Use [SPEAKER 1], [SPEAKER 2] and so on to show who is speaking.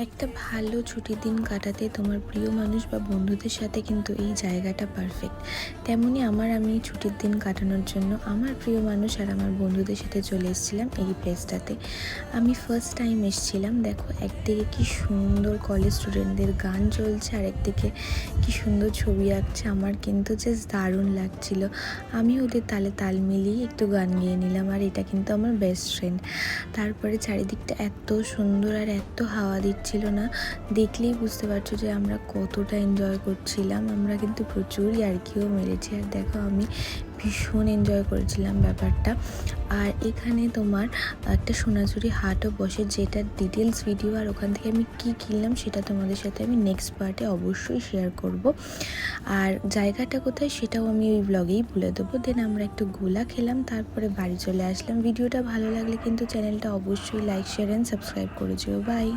[SPEAKER 1] একটা ভালো ছুটির দিন কাটাতে তোমার প্রিয় মানুষ বা বন্ধুদের সাথে কিন্তু এই জায়গাটা পারফেক্ট। তেমনই আমি ছুটির দিন কাটানোর জন্য আমার প্রিয় মানুষ আর আমার বন্ধুদের সাথে চলে এসেছিলাম এই প্লেসটাতে। আমি ফার্স্ট টাইম এসেছিলাম। দেখো, একদিকে কি সুন্দর কলেজ স্টুডেন্টদের গান চলছে আর একদিকে কি সুন্দর ছবি আঁকছে। আমার কিন্তু জাস্ট দারুণ লাগছিল। আমি ওদের তালে তাল মিলিয়ে একটু গান গেয়ে নিলাম, আর এটা কিন্তু আমার বেস্ট ফ্রেন্ড। তারপরে চারিদিকটা এত সুন্দর আর এত হাওয়া দিচ্ছিল না, দেখলেই বুঝতে পারছো যে আমরা কতটা এনজয় করছিলাম। আমরা কিন্তু প্রচুর ইয়ার্কিও মেরেছি, আর দেখো আমি ভীষণ এনজয় করেছিলাম ব্যাপারটা। আর এখানে তোমার একটা সোনাঝুরি হাটও বসে, যেটার ডিটেলস ভিডিও আর ওখান থেকে আমি কী কিনলাম সেটা তোমাদের সাথে আমি নেক্সট পার্টে অবশ্যই শেয়ার করব। আর জায়গাটা কোথায় সেটাও আমি ওই ব্লগেই বলে দেবো। দেন আমরা একটু গোলা খেলাম, তারপরে বাড়ি চলে আসলাম। ভিডিওটা ভালো লাগলে কিন্তু চ্যানেলটা অবশ্যই লাইক, শেয়ার অ্যান্ড সাবস্ক্রাইব করে যেও। বাই।